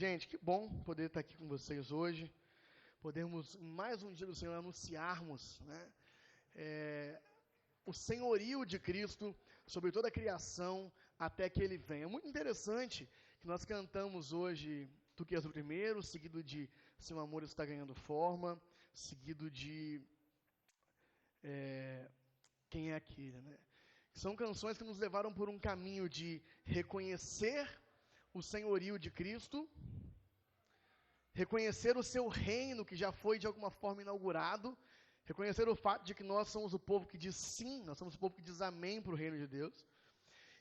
Gente, que bom poder estar aqui com vocês hoje, podermos, mais um dia do Senhor, anunciarmos, né, o senhorio de Cristo sobre toda a criação até que Ele venha. É muito interessante que nós cantamos hoje Tu que és o primeiro, seguido de Seu amor está ganhando forma, seguido de Quem é aquele, né? São canções que nos levaram por um caminho de reconhecer o senhorio de Cristo, reconhecer o seu reino que já foi de alguma forma inaugurado, reconhecer o fato de que nós somos o povo que diz sim, nós somos o povo que diz amém para o reino de Deus,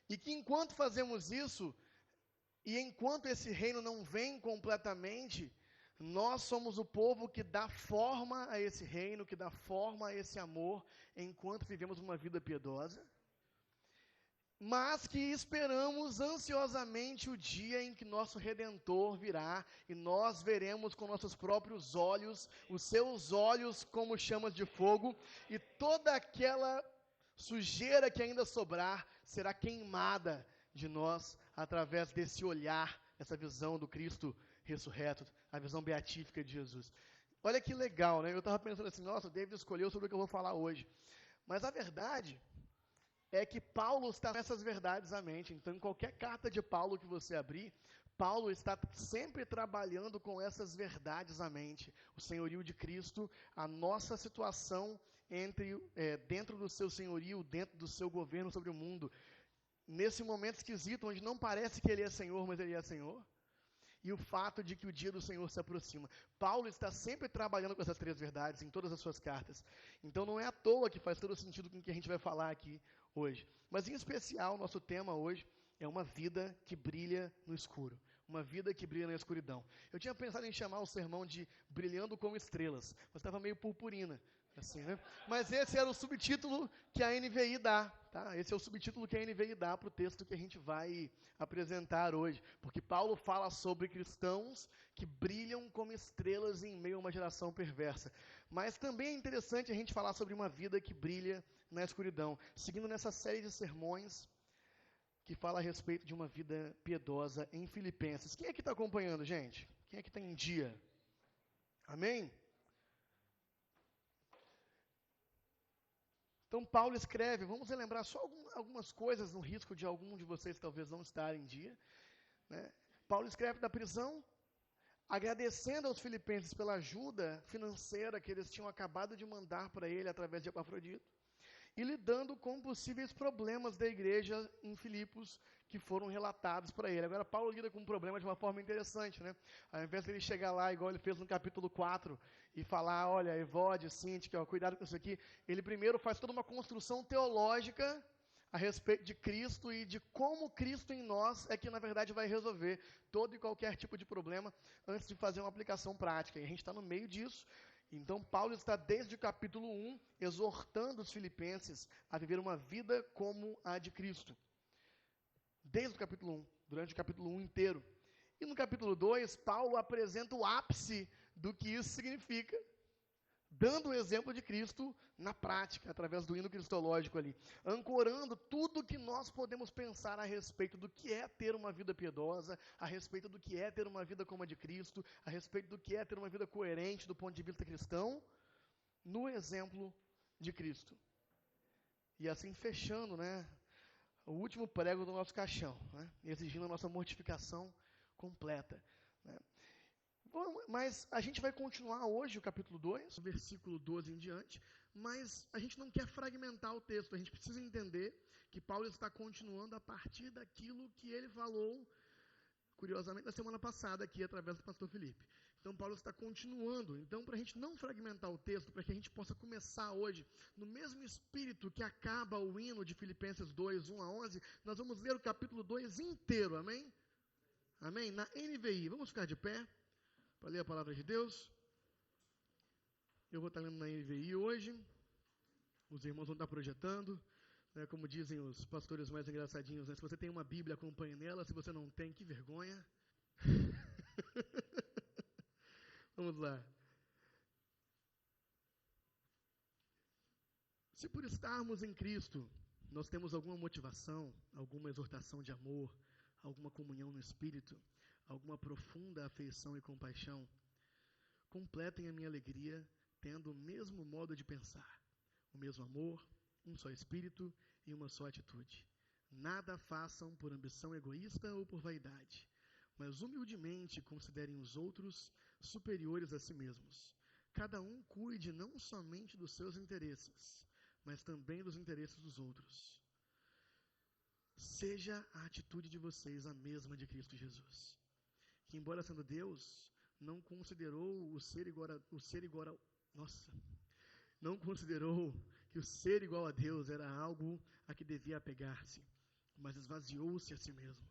e que enquanto fazemos isso, e enquanto esse reino não vem completamente, nós somos o povo que dá forma a esse reino, que dá forma a esse amor, enquanto vivemos uma vida piedosa, mas que esperamos ansiosamente o dia em que nosso Redentor virá e nós veremos com nossos próprios olhos, os seus olhos como chamas de fogo, e toda aquela sujeira que ainda sobrar será queimada de nós através desse olhar, essa visão do Cristo ressurreto, a visão beatífica de Jesus. Olha que legal, né? Eu estava pensando assim, nossa, o David escolheu sobre o que eu vou falar hoje. Mas a verdade é que Paulo está nessas verdades à mente. Então, em qualquer carta de Paulo que você abrir, Paulo está sempre trabalhando com essas verdades à mente. O senhorio de Cristo, a nossa situação dentro do seu senhorio, dentro do seu governo sobre o mundo. Nesse momento esquisito, onde não parece que ele é Senhor, mas ele é Senhor. E o fato de que o dia do Senhor se aproxima. Paulo está sempre trabalhando com essas três verdades em todas as suas cartas. Então não é à toa que faz todo sentido com o que a gente vai falar aqui hoje. Mas em especial, nosso tema hoje é uma vida que brilha no escuro. Uma vida que brilha na escuridão. Eu tinha pensado em chamar o sermão de Brilhando como Estrelas, mas estava meio purpurina. Assim, né? Mas esse era o subtítulo que a NVI dá. Tá? Esse é o subtítulo que a NVI dá para o texto que a gente vai apresentar hoje. Porque Paulo fala sobre cristãos que brilham como estrelas em meio a uma geração perversa. Mas também é interessante a gente falar sobre uma vida que brilha na escuridão. Seguindo nessa série de sermões que fala a respeito de uma vida piedosa em Filipenses. Quem é que está acompanhando, gente? Quem é que está em dia? Amém? Então, Paulo escreve, vamos relembrar só algumas coisas no risco de algum de vocês talvez não estar em dia. Né? Paulo escreve da prisão, agradecendo aos filipenses pela ajuda financeira que eles tinham acabado de mandar para ele através de Epafrodito, e lidando com possíveis problemas da igreja em Filipos que foram relatados para ele. Agora, Paulo lida com um problema de uma forma interessante, né? Ao invés de ele chegar lá, igual ele fez no capítulo 4, e falar, olha, Evode, Síntica, cuidado com isso aqui, ele primeiro faz toda uma construção teológica a respeito de Cristo e de como Cristo em nós é que, na verdade, vai resolver todo e qualquer tipo de problema antes de fazer uma aplicação prática. E a gente está no meio disso. Então, Paulo está desde o capítulo 1 exortando os filipenses a viver uma vida como a de Cristo. Desde o capítulo 1, durante o capítulo 1 inteiro. E no capítulo 2, Paulo apresenta o ápice do que isso significa, dando o exemplo de Cristo na prática, através do hino cristológico ali, ancorando tudo que nós podemos pensar a respeito do que é ter uma vida piedosa, a respeito do que é ter uma vida como a de Cristo, a respeito do que é ter uma vida coerente do ponto de vista cristão, no exemplo de Cristo. E assim fechando, né, o último prego do nosso caixão, né, exigindo a nossa mortificação completa, né. Mas a gente vai continuar hoje o capítulo 2, versículo 12 em diante, mas a gente não quer fragmentar o texto, a gente precisa entender que Paulo está continuando a partir daquilo que ele falou, curiosamente, na semana passada aqui, através do pastor Felipe. Então, Paulo está continuando. Então, para a gente não fragmentar o texto, para que a gente possa começar hoje, no mesmo espírito que acaba o hino de Filipenses 2, 1 a 11, nós vamos ler o capítulo 2 inteiro, amém? Amém? Na NVI, vamos ficar de pé para ler a palavra de Deus. Eu vou estar lendo na NVI hoje. Os irmãos vão estar projetando. Né, como dizem os pastores mais engraçadinhos, né? Se você tem uma Bíblia, acompanhe nela. Se você não tem, que vergonha. Vamos lá. Se por estarmos em Cristo, nós temos alguma motivação, alguma exortação de amor, alguma comunhão no Espírito, alguma profunda afeição e compaixão, completem a minha alegria, tendo o mesmo modo de pensar, o mesmo amor, um só espírito e uma só atitude. Nada façam por ambição egoísta ou por vaidade, mas humildemente considerem os outros superiores a si mesmos. Cada um cuide não somente dos seus interesses, mas também dos interesses dos outros. Seja a atitude de vocês a mesma de Cristo Jesus, que, embora sendo Deus, não considerou não considerou que o ser igual a Deus era algo a que devia apegar-se, mas esvaziou-se a si mesmo,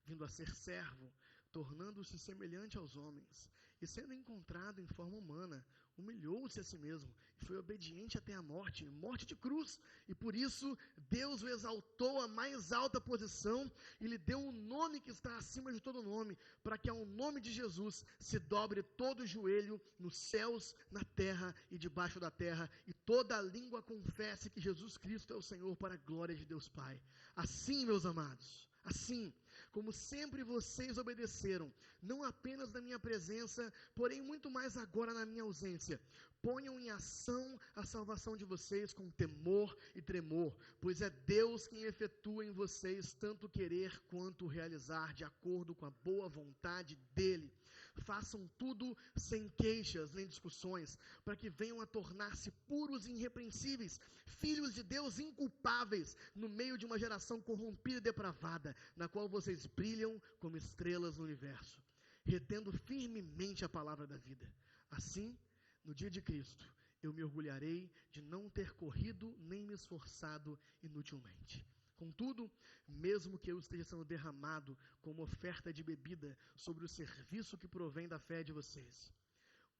vindo a ser servo, tornando-se semelhante aos homens, e sendo encontrado em forma humana, humilhou-se a si mesmo, e foi obediente até a morte, morte de cruz, e por isso Deus o exaltou à mais alta posição, e lhe deu um nome que está acima de todo nome, para que ao nome de Jesus se dobre todo o joelho nos céus, na terra e debaixo da terra, e toda a língua confesse que Jesus Cristo é o Senhor, para a glória de Deus Pai. Assim, meus amados, assim, como sempre vocês obedeceram, não apenas na minha presença, porém muito mais agora na minha ausência, ponham em ação a salvação de vocês com temor e tremor, pois é Deus quem efetua em vocês tanto querer quanto realizar, de acordo com a boa vontade dEle. Façam tudo sem queixas nem discussões, para que venham a tornar-se puros e irrepreensíveis, filhos de Deus inculpáveis, no meio de uma geração corrompida e depravada, na qual vocês brilham como estrelas no universo, retendo firmemente a palavra da vida. Assim, no dia de Cristo, eu me orgulharei de não ter corrido nem me esforçado inutilmente. Contudo, mesmo que eu esteja sendo derramado como oferta de bebida sobre o serviço que provém da fé de vocês,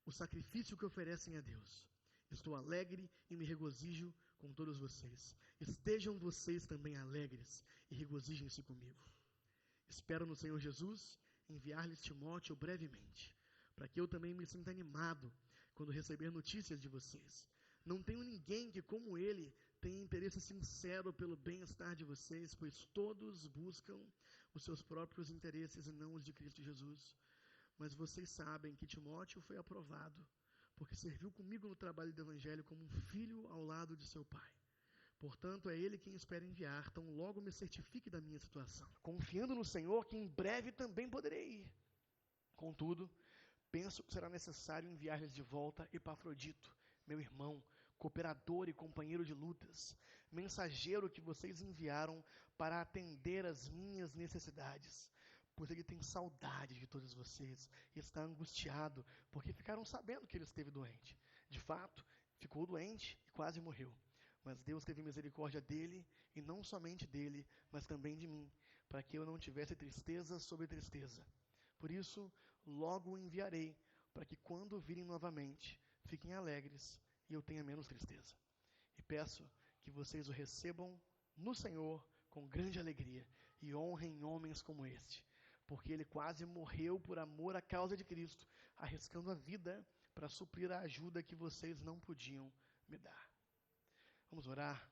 o sacrifício que oferecem a Deus, estou alegre e me regozijo com todos vocês. Estejam vocês também alegres e regozijem-se comigo. Espero no Senhor Jesus enviar-lhes Timóteo brevemente, para que eu também me sinta animado quando receber notícias de vocês. Não tenho ninguém que, como ele, tenha interesse sincero pelo bem-estar de vocês, pois todos buscam os seus próprios interesses e não os de Cristo Jesus. Mas vocês sabem que Timóteo foi aprovado, porque serviu comigo no trabalho do Evangelho como um filho ao lado de seu pai. Portanto, é ele quem espera enviar, tão logo me certifique da minha situação, confiando no Senhor que em breve também poderei ir. Contudo, penso que será necessário enviar-lhes de volta Epafrodito, meu irmão, cooperador e companheiro de lutas, mensageiro que vocês enviaram para atender às minhas necessidades, pois ele tem saudade de todos vocês e está angustiado, porque ficaram sabendo que ele esteve doente. De fato, ficou doente e quase morreu. Mas Deus teve misericórdia dele, e não somente dele, mas também de mim, para que eu não tivesse tristeza sobre tristeza. Por isso, logo o enviarei, para que quando virem novamente, fiquem alegres e eu tenha menos tristeza. E peço que vocês o recebam no Senhor com grande alegria e honrem homens como este, porque ele quase morreu por amor à causa de Cristo, arriscando a vida para suprir a ajuda que vocês não podiam me dar. Vamos orar.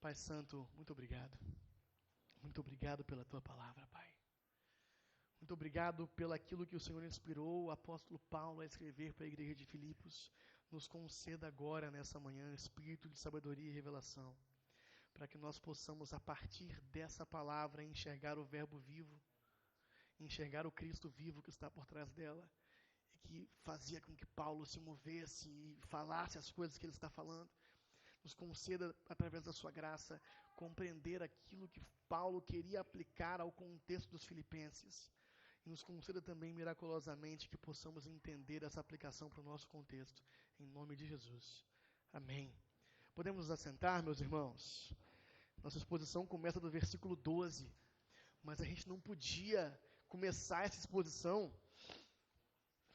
Pai Santo, muito obrigado. Muito obrigado pela tua palavra, Pai. Muito obrigado pelo aquilo que o Senhor inspirou o apóstolo Paulo a escrever para a igreja de Filipos. Nos conceda agora, nessa manhã, espírito de sabedoria e revelação, para que nós possamos, a partir dessa palavra, enxergar o verbo vivo, enxergar o Cristo vivo que está por trás dela, e que fazia com que Paulo se movesse e falasse as coisas que ele está falando. Nos conceda, através da sua graça, compreender aquilo que Paulo queria aplicar ao contexto dos filipenses. E nos conceda também, miraculosamente, que possamos entender essa aplicação para o nosso contexto. Em nome de Jesus. Amém. Podemos nos assentar, meus irmãos? Nossa exposição começa do versículo 12. Mas a gente não podia começar essa exposição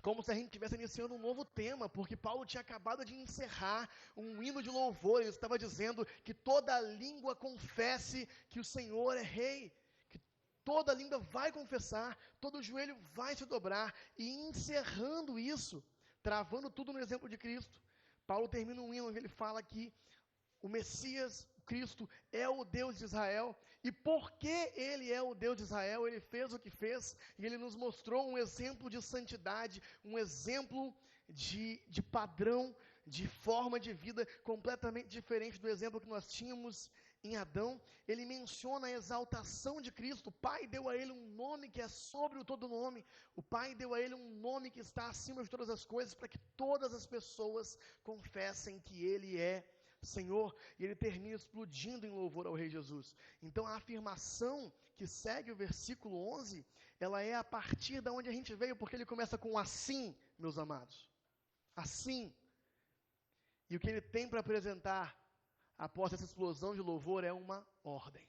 como se a gente estivesse iniciando um novo tema, porque Paulo tinha acabado de encerrar um hino de louvor. Ele estava dizendo que toda língua confesse que o Senhor é Rei, que toda língua vai confessar, todo joelho vai se dobrar, e encerrando isso, travando tudo no exemplo de Cristo, Paulo termina um hino onde ele fala que o Messias, Cristo, é o Deus de Israel, E porque Ele é o Deus de Israel, Ele fez o que fez, e Ele nos mostrou um exemplo de santidade, um exemplo de padrão, de forma de vida completamente diferente do exemplo que nós tínhamos em Adão. Ele menciona a exaltação de Cristo. O Pai deu a Ele um nome que é sobre o todo nome. O Pai deu a Ele um nome que está acima de todas as coisas, para que todas as pessoas confessem que Ele é Senhor, e ele termina explodindo em louvor ao Rei Jesus. Então a afirmação que segue o versículo 11, ela é a partir da onde a gente veio, porque ele começa com assim, meus amados. Assim. E o que ele tem para apresentar após essa explosão de louvor é uma ordem.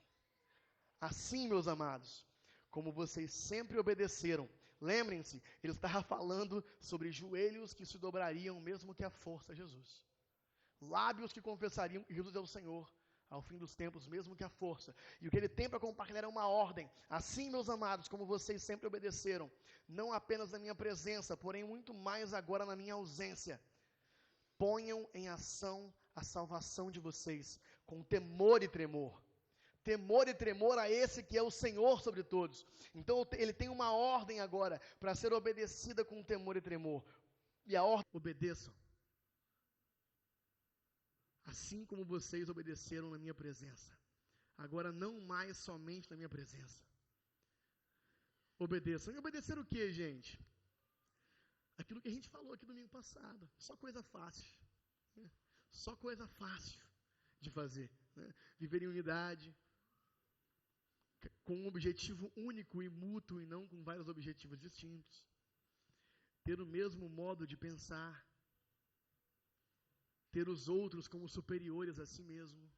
Assim, meus amados, como vocês sempre obedeceram. Lembrem-se, ele estava falando sobre joelhos que se dobrariam mesmo que a força a Jesus. Lábios que confessariam que Jesus é o Senhor, ao fim dos tempos, mesmo que a força. E o que ele tem para compartilhar é uma ordem. Assim, meus amados, como vocês sempre obedeceram, não apenas na minha presença, porém muito mais agora na minha ausência, ponham em ação a salvação de vocês, com temor e tremor. Temor e tremor a esse que é o Senhor sobre todos. Então, ele tem uma ordem agora, para ser obedecida com temor e tremor. E a ordem, obedeçam. Assim como vocês obedeceram na minha presença. Agora não mais somente na minha presença. Obedeçam. E obedecer o que, gente? Aquilo que a gente falou aqui domingo passado. Só coisa fácil. Né? Só coisa fácil de fazer. Né? Viver em unidade. Com um objetivo único e mútuo e não com vários objetivos distintos. Ter o mesmo modo de pensar. Ter os outros como superiores a si mesmo,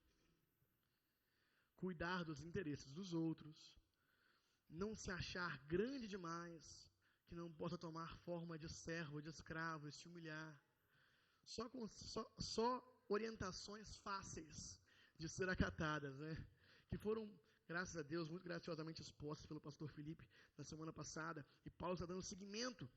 cuidar dos interesses dos outros, não se achar grande demais, que não possa tomar forma de servo, de escravo e se humilhar. Só orientações fáceis de ser acatadas, né? Que foram, graças a Deus, muito graciosamente expostas pelo pastor Felipe na semana passada, e Paulo está dando seguimento.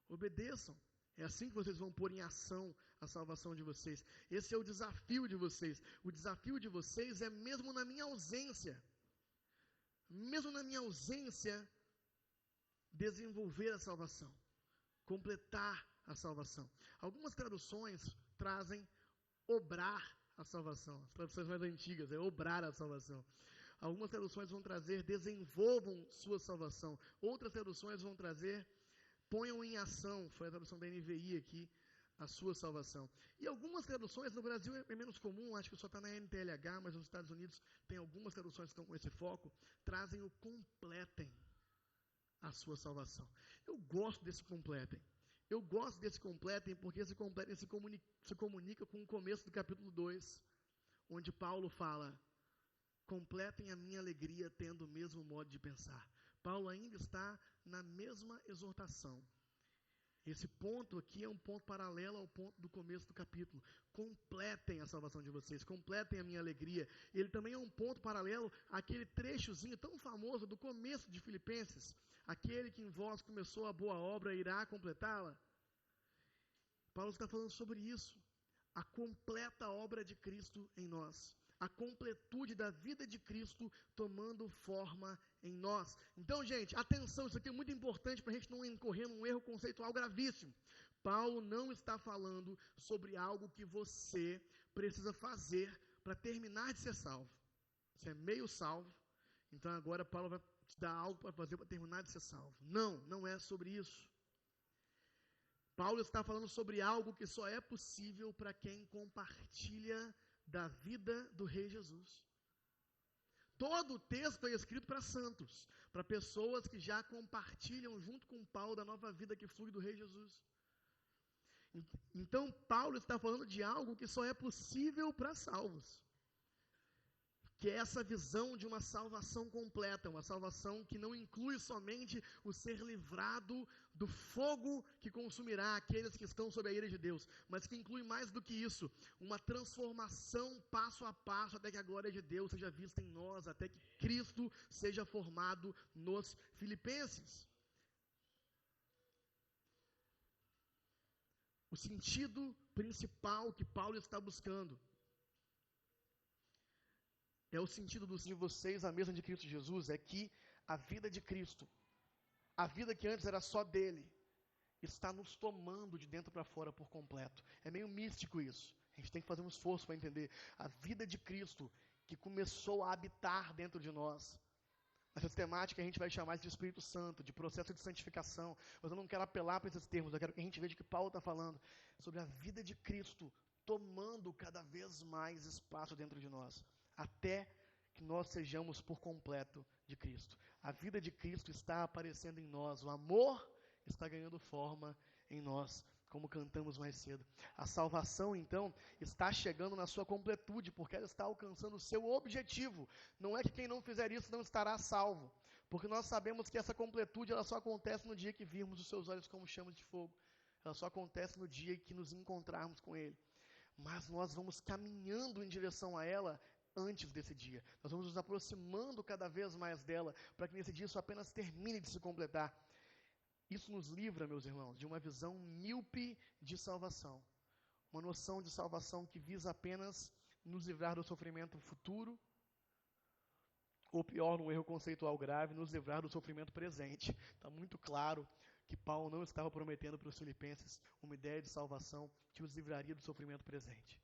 Obedeçam. É assim que vocês vão pôr em ação a salvação de vocês. Esse é o desafio de vocês. O desafio de vocês é mesmo na minha ausência. Mesmo na minha ausência, desenvolver a salvação. Completar a salvação. Algumas traduções trazem obrar a salvação. As traduções mais antigas é obrar a salvação. Algumas traduções vão trazer desenvolvam sua salvação. Outras traduções vão trazer ponham em ação, foi a tradução da NVI aqui, a sua salvação. E algumas traduções, no Brasil é menos comum, acho que só está na NTLH, mas nos Estados Unidos tem algumas traduções que estão com esse foco, trazem o completem a sua salvação. Eu gosto desse completem. Eu gosto desse completem porque esse completem se comunica com o começo do capítulo 2, onde Paulo fala, completem a minha alegria tendo o mesmo modo de pensar. Paulo ainda está na mesma exortação. Esse ponto aqui é um ponto paralelo ao ponto do começo do capítulo. Completem a salvação de vocês, completem a minha alegria. Ele também é um ponto paralelo àquele trechozinho tão famoso do começo de Filipenses. Aquele que em vós começou a boa obra irá completá-la. Paulo está falando sobre isso. A completa obra de Cristo em nós. A completude da vida de Cristo tomando forma em nós. Então, gente, atenção, isso aqui é muito importante para a gente não incorrer num erro conceitual gravíssimo. Paulo não está falando sobre algo que você precisa fazer para terminar de ser salvo. Você é meio salvo, então agora Paulo vai te dar algo para fazer para terminar de ser salvo. Não, não é sobre isso. Paulo está falando sobre algo que só é possível para quem compartilha da vida do Rei Jesus. Todo o texto é escrito para santos, para pessoas que já compartilham junto com Paulo da nova vida que flui do Rei Jesus. Então, Paulo está falando de algo que só é possível para salvos. Que é essa visão de uma salvação completa, uma salvação que não inclui somente o ser livrado do fogo que consumirá aqueles que estão sob a ira de Deus, mas que inclui mais do que isso, uma transformação passo a passo até que a glória de Deus seja vista em nós, até que Cristo seja formado nos filipenses. O sentido principal que Paulo está buscando é o sentido de vocês, a mesa de Cristo Jesus, é que a vida de Cristo, a vida que antes era só dele, está nos tomando de dentro para fora por completo. É meio místico isso. A gente tem que fazer um esforço para entender. A vida de Cristo, que começou a habitar dentro de nós. Nessa temática a gente vai chamar de Espírito Santo, de processo de santificação. Mas eu não quero apelar para esses termos, eu quero que a gente veja o que Paulo está falando sobre a vida de Cristo tomando cada vez mais espaço dentro de nós, até que nós sejamos por completo de Cristo. A vida de Cristo está aparecendo em nós, o amor está ganhando forma em nós, como cantamos mais cedo. A salvação, então, está chegando na sua completude, porque ela está alcançando o seu objetivo. Não é que quem não fizer isso não estará salvo, porque nós sabemos que essa completude ela só acontece no dia que virmos os seus olhos como chamas de fogo. Ela só acontece no dia que nos encontrarmos com Ele. Mas nós vamos caminhando em direção a ela antes desse dia. Nós vamos nos aproximando cada vez mais dela, para que nesse dia isso apenas termine de se completar. Isso nos livra, meus irmãos, de uma visão míope de salvação. Uma noção de salvação que visa apenas nos livrar do sofrimento futuro, ou pior, num erro conceitual grave, nos livrar do sofrimento presente. Está muito claro que Paulo não estava prometendo para os filipenses uma ideia de salvação que os livraria do sofrimento presente.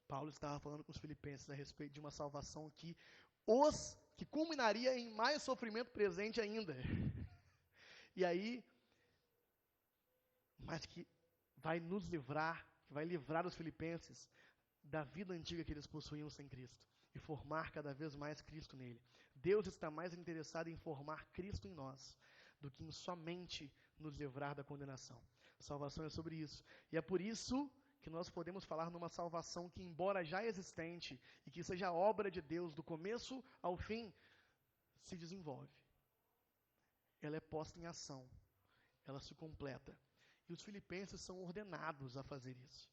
Paulo estava falando com os filipenses a respeito de uma salvação que culminaria em mais sofrimento presente ainda. E aí, mas que vai nos livrar, que vai livrar os filipenses da vida antiga que eles possuíam sem Cristo e formar cada vez mais Cristo nele. Deus está mais interessado em formar Cristo em nós do que em somente nos livrar da condenação. Salvação é sobre isso. E é por isso que nós podemos falar numa salvação que, embora já existente e que seja obra de Deus do começo ao fim, se desenvolve. Ela é posta em ação. Ela se completa. E os filipenses são ordenados a fazer isso.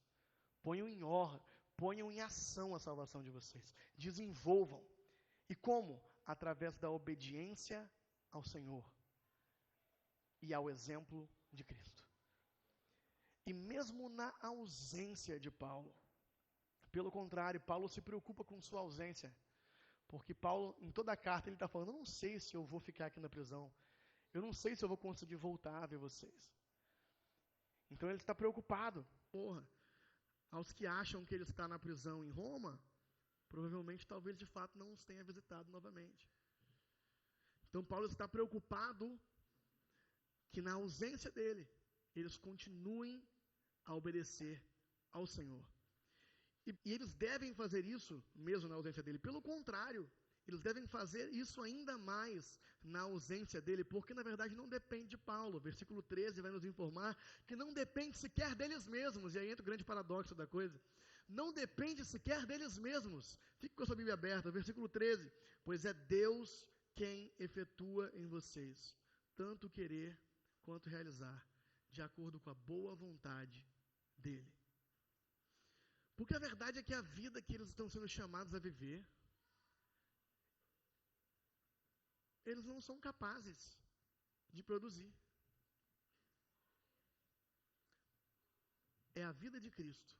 Ponham em ação a salvação de vocês. Desenvolvam. E como? Através da obediência ao Senhor e ao exemplo de Cristo. E mesmo na ausência de Paulo, pelo contrário, Paulo se preocupa com sua ausência. Porque Paulo, em toda a carta, ele está falando, eu não sei se eu vou ficar aqui na prisão. Eu não sei se eu vou conseguir voltar a ver vocês. Então ele está preocupado. Aos que acham que ele está na prisão em Roma, provavelmente, talvez, de fato, não os tenha visitado novamente. Então Paulo está preocupado que na ausência dele, eles continuem a obedecer ao Senhor. E eles devem fazer isso, mesmo na ausência dele. Pelo contrário, eles devem fazer isso ainda mais na ausência dele, porque na verdade não depende de Paulo. Versículo 13 vai nos informar que não depende sequer deles mesmos, e aí entra o grande paradoxo da coisa. Não depende sequer deles mesmos. Fique com a sua Bíblia aberta, versículo 13. Pois é Deus quem efetua em vocês, tanto querer quanto realizar, de acordo com a boa vontade dele. Porque a verdade é que a vida que eles estão sendo chamados a viver, eles não são capazes de produzir. É a vida de Cristo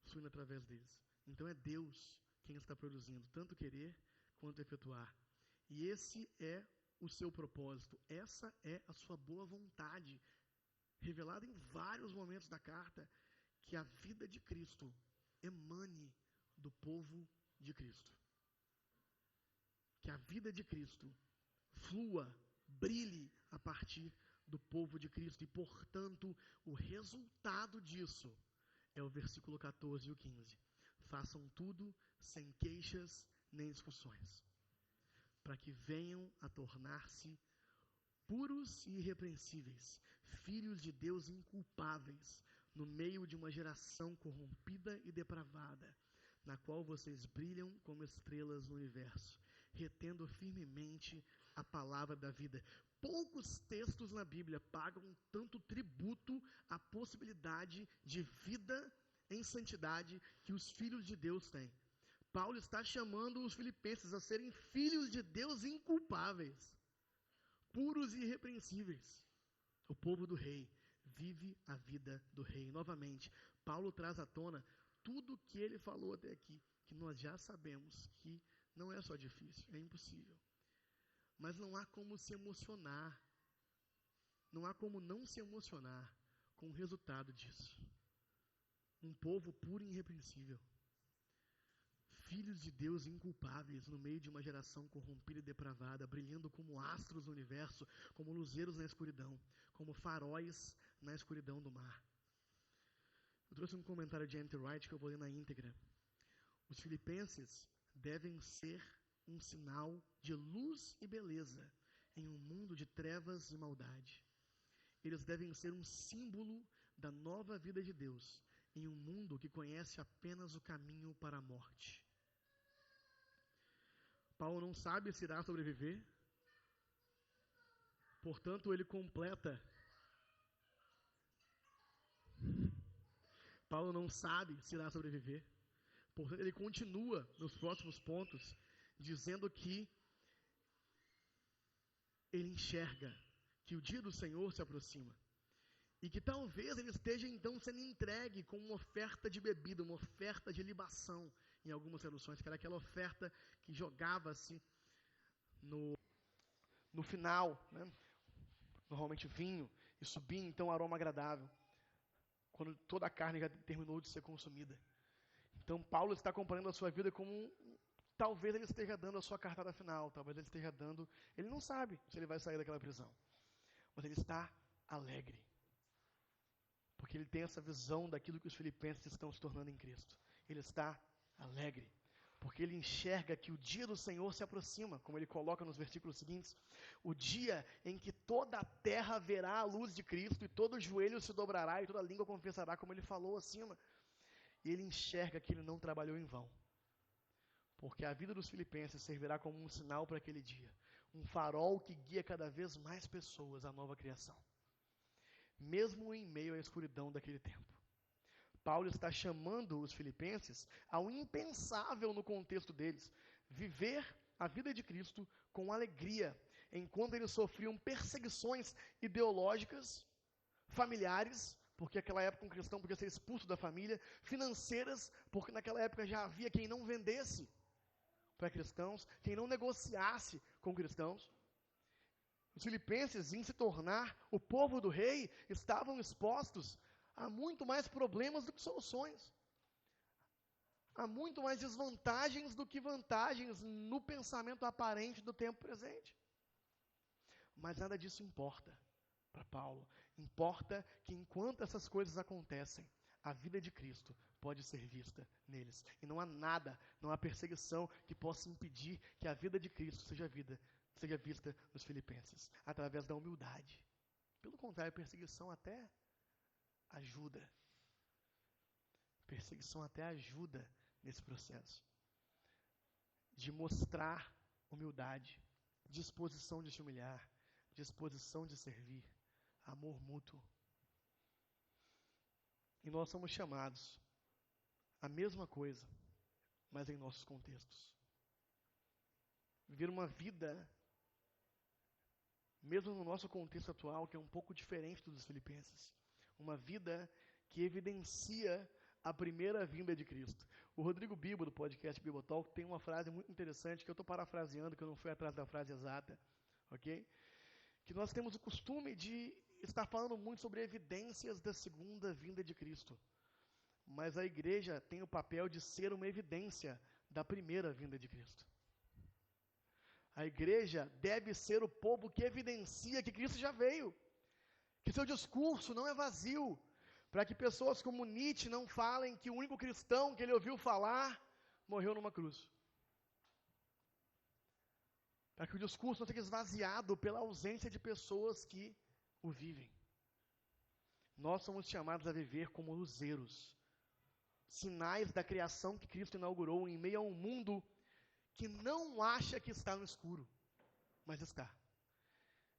fluindo através deles. Então é Deus quem está produzindo, tanto querer quanto efetuar. E esse é o seu propósito. Essa é a sua boa vontade, revelada em vários momentos da carta, que a vida de Cristo emane do povo de Cristo. Que a vida de Cristo flua, brilhe a partir do povo de Cristo. E, portanto, o resultado disso é o versículo 14 e o 15. Façam tudo sem queixas nem discussões, para que venham a tornar-se puros e irrepreensíveis, filhos de Deus inculpáveis, no meio de uma geração corrompida e depravada, na qual vocês brilham como estrelas no universo, retendo firmemente a palavra da vida. Poucos textos na Bíblia pagam tanto tributo à possibilidade de vida em santidade que os filhos de Deus têm. Paulo está chamando os filipenses a serem filhos de Deus inculpáveis, puros e irrepreensíveis. O povo do rei vive a vida do rei. Novamente, Paulo traz à tona tudo o que ele falou até aqui, que nós já sabemos que Não é só difícil, é impossível. Mas não há como se emocionar. Não há como não se emocionar com o resultado disso. Um povo puro e irrepreensível. Filhos de Deus inculpáveis no meio de uma geração corrompida e depravada, brilhando como astros do universo, como luzeiros na escuridão, como faróis na escuridão do mar. Eu trouxe um comentário de N.T. Wright que eu vou ler na íntegra. Os filipenses devem ser um sinal de luz e beleza em um mundo de trevas e maldade. Eles devem ser um símbolo da nova vida de Deus em um mundo que conhece apenas o caminho para a morte. Paulo não sabe se irá sobreviver, portanto ele completa. Paulo não sabe se irá sobreviver, portanto ele continua nos próximos pontos, dizendo que ele enxerga que o dia do Senhor se aproxima. E que talvez ele esteja então sendo entregue com uma oferta de bebida, uma oferta de libação, em algumas traduções, que era aquela oferta que jogava-se no final, né? Normalmente vinho, e subia então um aroma agradável, quando toda a carne já terminou de ser consumida. Então Paulo está comparando a sua vida como talvez ele esteja dando a sua cartada final, talvez ele esteja dando, ele não sabe se ele vai sair daquela prisão, mas ele está alegre. Porque ele tem essa visão daquilo que os filipenses estão se tornando em Cristo. Ele está alegre. Porque ele enxerga que o dia do Senhor se aproxima, como ele coloca nos versículos seguintes. O dia em que toda a terra verá a luz de Cristo e todo joelho se dobrará e toda língua confessará, como ele falou acima. E ele enxerga que ele não trabalhou em vão. Porque a vida dos filipenses servirá como um sinal para aquele dia. Um farol que guia cada vez mais pessoas à nova criação. Mesmo em meio à escuridão daquele tempo. Paulo está chamando os filipenses ao impensável no contexto deles, viver a vida de Cristo com alegria, enquanto eles sofriam perseguições ideológicas, familiares, porque naquela época um cristão podia ser expulso da família, financeiras, porque naquela época já havia quem não vendesse para cristãos, quem não negociasse com cristãos. Os filipenses, em se tornar o povo do rei, estavam expostos a muito mais problemas do que soluções. Há muito mais desvantagens do que vantagens no pensamento aparente do tempo presente. Mas nada disso importa para Paulo. Importa que enquanto essas coisas acontecem, a vida de Cristo pode ser vista neles. E não há nada, não há perseguição que possa impedir que a vida de Cristo seja vista nos filipenses, através da humildade. Pelo contrário, perseguição até ajuda. Perseguição até ajuda nesse processo. De mostrar humildade, disposição de se humilhar, disposição de servir, amor mútuo. E nós somos chamados a mesma coisa, mas em nossos contextos. Viver uma vida, mesmo no nosso contexto atual, que é um pouco diferente dos filipenses. Uma vida que evidencia a primeira vinda de Cristo. O Rodrigo Bibo, do podcast Bibotalk, tem uma frase muito interessante, que eu estou parafraseando, que eu não fui atrás da frase exata, ok? Que nós temos o costume de estar falando muito sobre evidências da segunda vinda de Cristo. Mas a igreja tem o papel de ser uma evidência da primeira vinda de Cristo. A igreja deve ser o povo que evidencia que Cristo já veio. Que seu discurso não é vazio. Para que pessoas como Nietzsche não falem que o único cristão que ele ouviu falar morreu numa cruz. Para que o discurso não seja esvaziado pela ausência de pessoas que o vivem. Nós somos chamados a viver como luzeiros. Sinais da criação que Cristo inaugurou em meio a um mundo que não acha que está no escuro, mas está.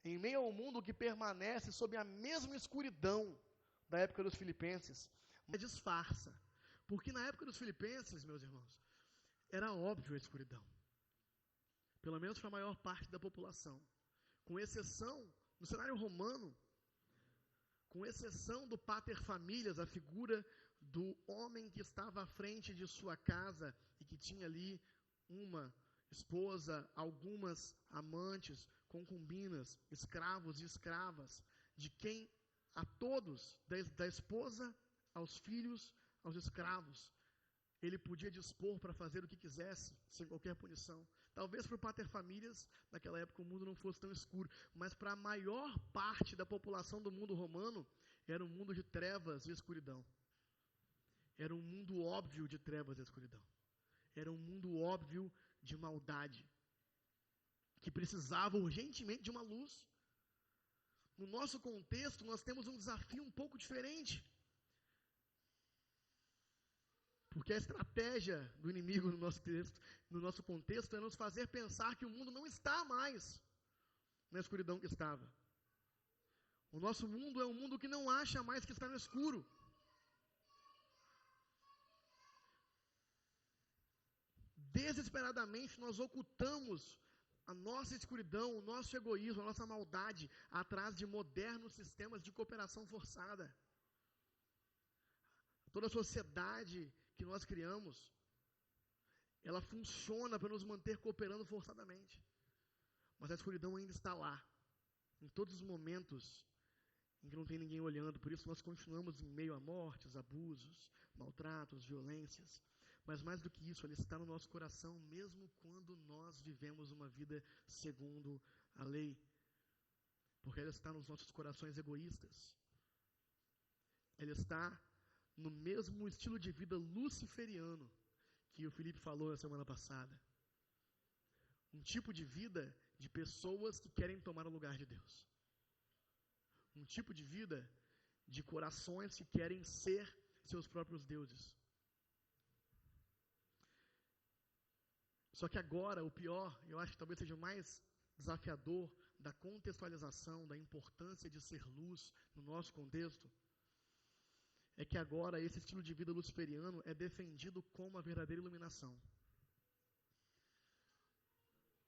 Em meio a um mundo que permanece sob a mesma escuridão da época dos filipenses, mas disfarça. Porque na época dos filipenses, meus irmãos, era óbvio a escuridão. Pelo menos para a maior parte da população. Com exceção, no cenário romano, com exceção do pater familias, a figura do homem que estava à frente de sua casa e que tinha ali uma esposa, algumas amantes, concubinas, escravos e escravas, de quem a todos, da esposa aos filhos, aos escravos, ele podia dispor para fazer o que quisesse, sem qualquer punição. Talvez para o paterfamílias, naquela época o mundo não fosse tão escuro, mas para a maior parte da população do mundo romano, era um mundo de trevas e escuridão. Era um mundo óbvio de trevas e escuridão. Era um mundo óbvio de maldade, que precisava urgentemente de uma luz. No nosso contexto, nós temos um desafio um pouco diferente. Porque a estratégia do inimigo no nosso contexto é nos fazer pensar que o mundo não está mais na escuridão que estava. O nosso mundo é um mundo que não acha mais que está no escuro. Desesperadamente nós ocultamos a nossa escuridão, o nosso egoísmo, a nossa maldade atrás de modernos sistemas de cooperação forçada. Toda a sociedade que nós criamos, ela funciona para nos manter cooperando forçadamente. Mas a escuridão ainda está lá, em todos os momentos em que não tem ninguém olhando. Por isso nós continuamos em meio a mortes, abusos, maltratos, violências. Mas mais do que isso, ela está no nosso coração, mesmo quando nós vivemos uma vida segundo a lei. Porque ela está nos nossos corações egoístas. Ela está no mesmo estilo de vida luciferiano que o Felipe falou na semana passada. Um tipo de vida de pessoas que querem tomar o lugar de Deus. Um tipo de vida de corações que querem ser seus próprios deuses. Só que agora, o pior, eu acho que talvez seja o mais desafiador da contextualização, da importância de ser luz no nosso contexto, é que agora esse estilo de vida luciferiano é defendido como a verdadeira iluminação.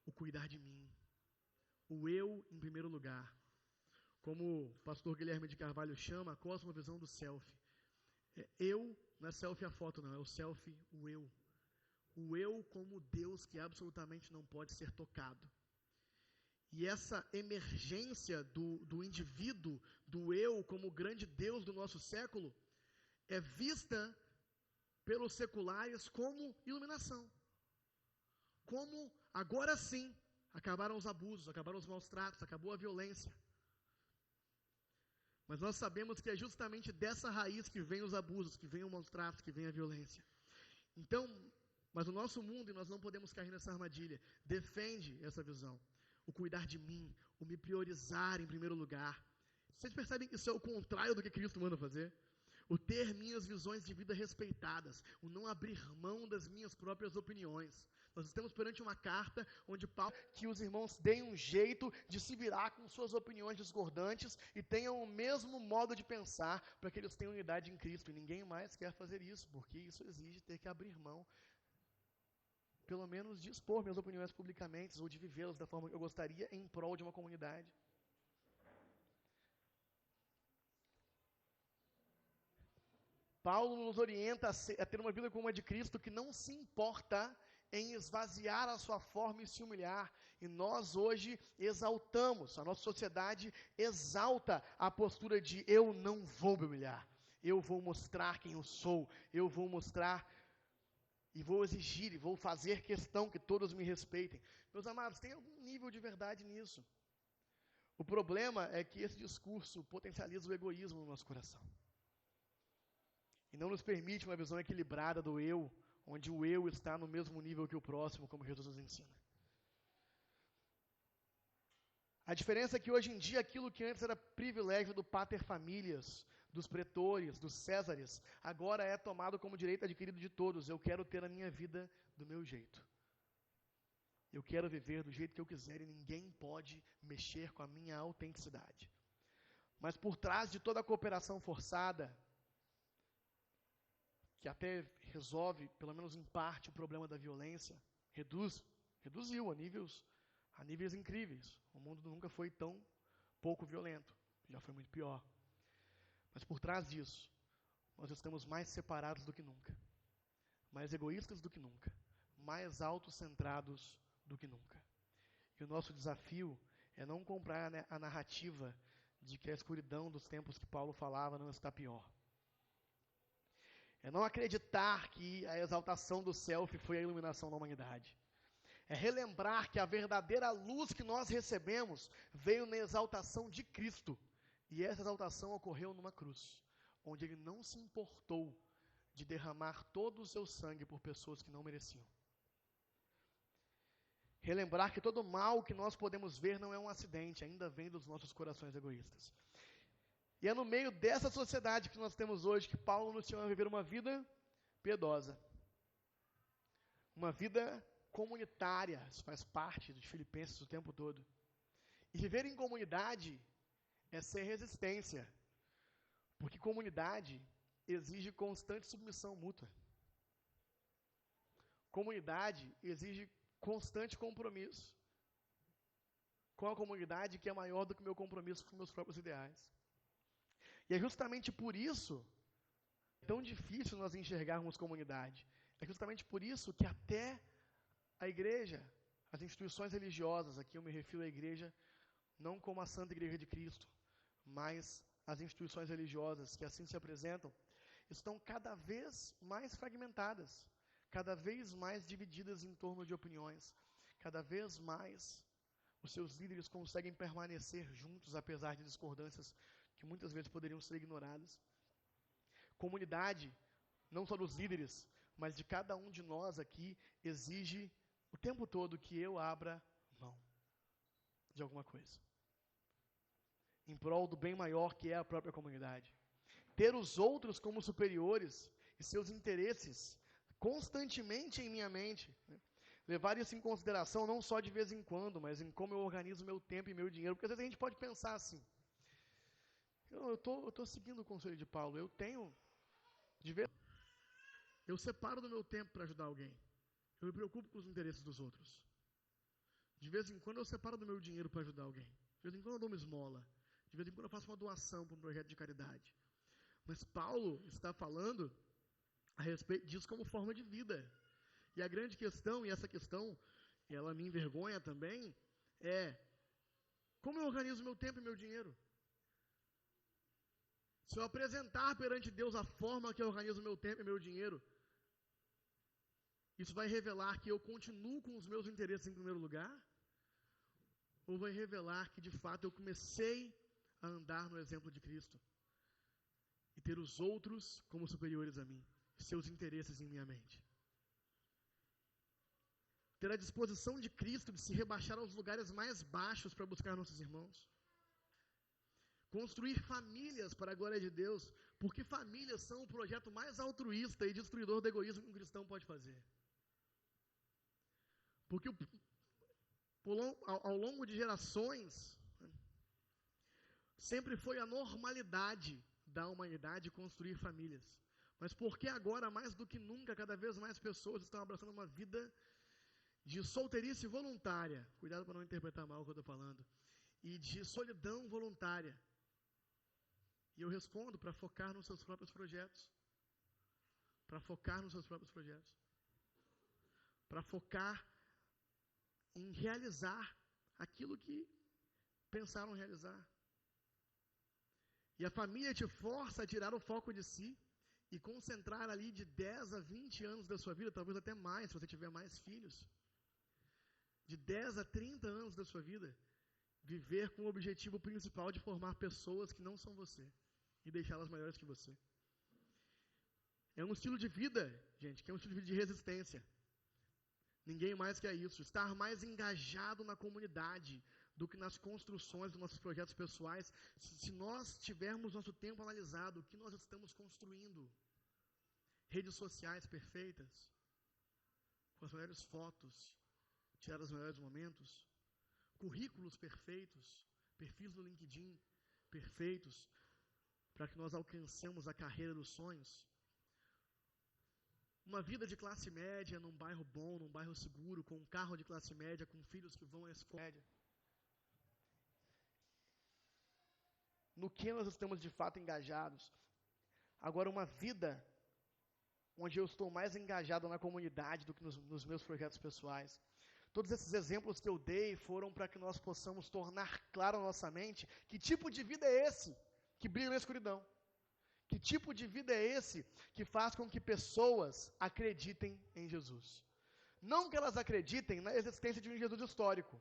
O cuidar de mim. O eu em primeiro lugar. Como o pastor Guilherme de Carvalho chama, a cosmovisão do self. Eu, não é selfie a foto não, é o selfie, o eu. O eu como Deus que absolutamente não pode ser tocado. E essa emergência do indivíduo, do eu como grande Deus do nosso século, é vista pelos seculares como iluminação. Como agora sim, acabaram os abusos, acabaram os maus tratos, acabou a violência. Mas nós sabemos que é justamente dessa raiz que vem os abusos, que vem o maus tratos, que vem a violência. Então, mas o nosso mundo, e nós não podemos cair nessa armadilha, defende essa visão. O cuidar de mim, o me priorizar em primeiro lugar. Vocês percebem que isso é o contrário do que Cristo manda fazer? O ter minhas visões de vida respeitadas, o não abrir mão das minhas próprias opiniões. Nós estamos perante uma carta onde Paulo que os irmãos deem um jeito de se virar com suas opiniões discordantes e tenham o mesmo modo de pensar para que eles tenham unidade em Cristo. E ninguém mais quer fazer isso, porque isso exige ter que abrir mão, pelo menos de expor minhas opiniões publicamente ou de vivê-las da forma que eu gostaria em prol de uma comunidade. Paulo nos orienta a ter uma vida como a de Cristo que não se importa em esvaziar a sua forma e se humilhar. E nós hoje exaltamos, a nossa sociedade exalta a postura de eu não vou me humilhar. Eu vou mostrar quem eu sou. Eu vou mostrar e vou exigir e vou fazer questão que todos me respeitem. Meus amados, tem algum nível de verdade nisso. O problema é que esse discurso potencializa o egoísmo no nosso coração. E não nos permite uma visão equilibrada do eu, onde o eu está no mesmo nível que o próximo, como Jesus nos ensina. A diferença é que hoje em dia aquilo que antes era privilégio do paterfamílias, dos pretores, dos césares, agora é tomado como direito adquirido de todos. Eu quero ter a minha vida do meu jeito. Eu quero viver do jeito que eu quiser e ninguém pode mexer com a minha autenticidade. Mas por trás de toda a cooperação forçada, que até resolve, pelo menos em parte, o problema da violência, reduziu a níveis incríveis. O mundo nunca foi tão pouco violento, já foi muito pior. Mas por trás disso, nós estamos mais separados do que nunca, mais egoístas do que nunca, mais autocentrados do que nunca. E o nosso desafio é não comprar a narrativa de que a escuridão dos tempos que Paulo falava não está pior. É não acreditar que a exaltação do self foi a iluminação da humanidade. É relembrar que a verdadeira luz que nós recebemos veio na exaltação de Cristo. E essa exaltação ocorreu numa cruz, onde ele não se importou de derramar todo o seu sangue por pessoas que não mereciam. Relembrar que todo mal que nós podemos ver não é um acidente, ainda vem dos nossos corações egoístas. E é no meio dessa sociedade que nós temos hoje que Paulo nos chama a viver uma vida piedosa. Uma vida comunitária, isso faz parte dos filipenses o tempo todo. E viver em comunidade é ser resistência, porque comunidade exige constante submissão mútua. Comunidade exige constante compromisso com a comunidade que é maior do que o meu compromisso com meus próprios ideais. E é justamente por isso tão difícil nós enxergarmos comunidade. É justamente por isso que até a igreja, as instituições religiosas, aqui eu me refiro à igreja não como a Santa Igreja de Cristo, mas as instituições religiosas que assim se apresentam, estão cada vez mais fragmentadas, cada vez mais divididas em torno de opiniões, cada vez mais os seus líderes conseguem permanecer juntos, apesar de discordâncias que muitas vezes poderiam ser ignoradas. Comunidade, não só dos líderes, mas de cada um de nós aqui, exige o tempo todo que eu abra mão de alguma coisa, em prol do bem maior que é a própria comunidade. Ter os outros como superiores e seus interesses constantemente em minha mente, né? Levar isso em consideração não só de vez em quando, mas em como eu organizo meu tempo e meu dinheiro, porque às vezes a gente pode pensar assim, eu estou seguindo o conselho de Paulo, eu separo do meu tempo para ajudar alguém, eu me preocupo com os interesses dos outros, de vez em quando eu separo do meu dinheiro para ajudar alguém, de vez em quando eu dou uma esmola, de vez em quando eu faço uma doação para um projeto de caridade. Mas Paulo está falando a respeito disso como forma de vida. E a grande questão, e essa questão, ela me envergonha também, é como eu organizo meu tempo e meu dinheiro? Se eu apresentar perante Deus a forma que eu organizo meu tempo e meu dinheiro, isso vai revelar que eu continuo com os meus interesses em primeiro lugar? Ou vai revelar que de fato eu comecei a andar no exemplo de Cristo e ter os outros como superiores a mim, seus interesses em minha mente? Ter a disposição de Cristo de se rebaixar aos lugares mais baixos para buscar nossos irmãos. Construir famílias para a glória de Deus, porque famílias são o projeto mais altruísta e destruidor do egoísmo que um cristão pode fazer. Porque ao longo de gerações, sempre foi a normalidade da humanidade construir famílias. Mas porque agora, mais do que nunca, cada vez mais pessoas estão abraçando uma vida de solteirice voluntária, cuidado para não interpretar mal o que eu estou falando, e de solidão voluntária. E eu respondo para focar nos seus próprios projetos. Para focar nos seus próprios projetos. Para focar em realizar aquilo que pensaram realizar. E a família te força a tirar o foco de si e concentrar ali de 10 a 20 anos da sua vida, talvez até mais, se você tiver mais filhos. De 10 a 30 anos da sua vida, viver com o objetivo principal de formar pessoas que não são você e deixá-las maiores que você. É um estilo de vida, gente, que é um estilo de vida de resistência. Ninguém mais quer isso. Estar mais engajado na comunidade do que nas construções dos nossos projetos pessoais. Se nós tivermos nosso tempo analisado, o que nós estamos construindo? Redes sociais perfeitas, com as melhores fotos, tiradas os melhores momentos, currículos perfeitos, perfis no LinkedIn perfeitos, para que nós alcancemos a carreira dos sonhos. Uma vida de classe média, num bairro bom, num bairro seguro, com um carro de classe média, com filhos que vão à escola média. No que nós estamos de fato engajados? Agora, uma vida onde eu estou mais engajado na comunidade do que nos meus projetos pessoais. Todos esses exemplos que eu dei foram para que nós possamos tornar claro na nossa mente que tipo de vida é esse que brilha na escuridão. Que tipo de vida é esse que faz com que pessoas acreditem em Jesus? Não que elas acreditem na existência de um Jesus histórico,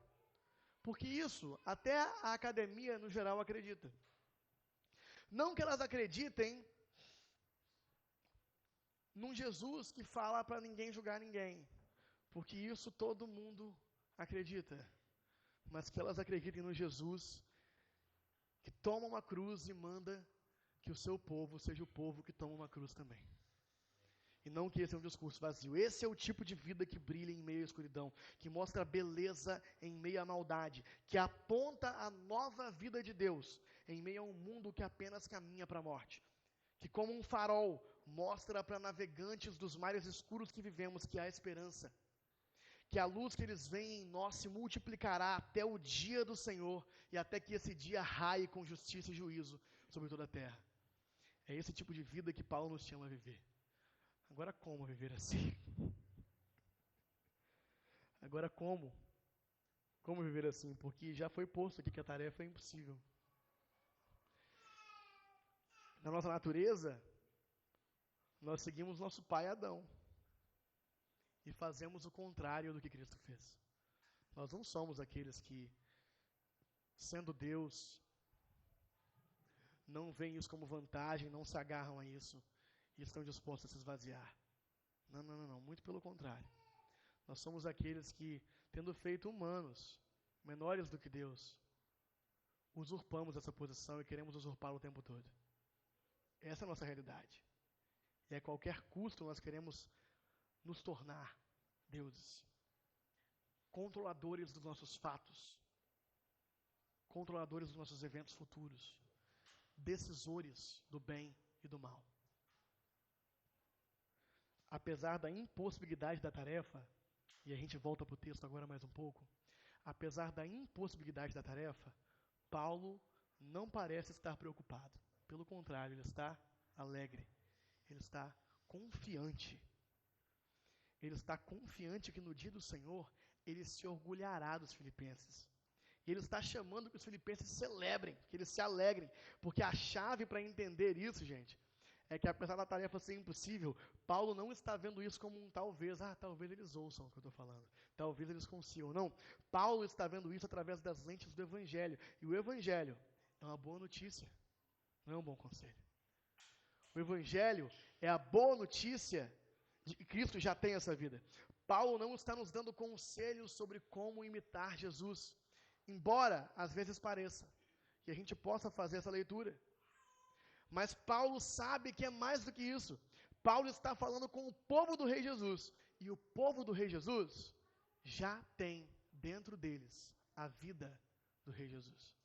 porque isso até a academia no geral acredita. Não que elas acreditem num Jesus que fala para ninguém julgar ninguém, porque isso todo mundo acredita. Mas que elas acreditem no Jesus que toma uma cruz e manda que o seu povo seja o povo que toma uma cruz também. E não que esse é um discurso vazio. Esse é o tipo de vida que brilha em meio à escuridão, que mostra beleza em meio à maldade, que aponta a nova vida de Deus em meio a um mundo que apenas caminha para a morte. Que como um farol mostra para navegantes dos mares escuros que vivemos que há esperança. Que a luz que eles veem em nós se multiplicará até o dia do Senhor e até que esse dia raie com justiça e juízo sobre toda a terra. É esse tipo de vida que Paulo nos chama a viver. Agora como viver assim? Agora como? Como viver assim? Porque já foi posto aqui que a tarefa é impossível. Na nossa natureza, nós seguimos nosso pai Adão. E fazemos o contrário do que Cristo fez. Nós não somos aqueles que, sendo Deus, não veem isso como vantagem, não se agarram a isso e estão dispostos a se esvaziar. Não. Muito pelo contrário. Nós somos aqueles que, tendo feito humanos, menores do que Deus, usurpamos essa posição e queremos usurpá-la o tempo todo. Essa é a nossa realidade. E a qualquer custo nós queremos nos tornar deuses. Controladores dos nossos fatos. Controladores dos nossos eventos futuros. Decisores do bem e do mal. Apesar da impossibilidade da tarefa, e a gente volta para o texto agora mais um pouco, apesar da impossibilidade da tarefa, Paulo não parece estar preocupado. Pelo contrário, ele está alegre. Ele está confiante. Ele está confiante que no dia do Senhor, ele se orgulhará dos filipenses. E ele está chamando que os filipenses celebrem, que eles se alegrem. Porque a chave para entender isso, gente, é que apesar da tarefa ser impossível, Paulo não está vendo isso como um talvez. Talvez eles ouçam o que eu estou falando. Talvez eles consigam. Não. Paulo está vendo isso através das lentes do Evangelho. E o Evangelho é uma boa notícia. Não é um bom conselho. O Evangelho é a boa notícia de que Cristo já tem essa vida. Paulo não está nos dando conselhos sobre como imitar Jesus. Embora, às vezes pareça, que a gente possa fazer essa leitura. Mas Paulo sabe que é mais do que isso. Paulo está falando com o povo do Rei Jesus. E o povo do Rei Jesus já tem dentro deles a vida do Rei Jesus.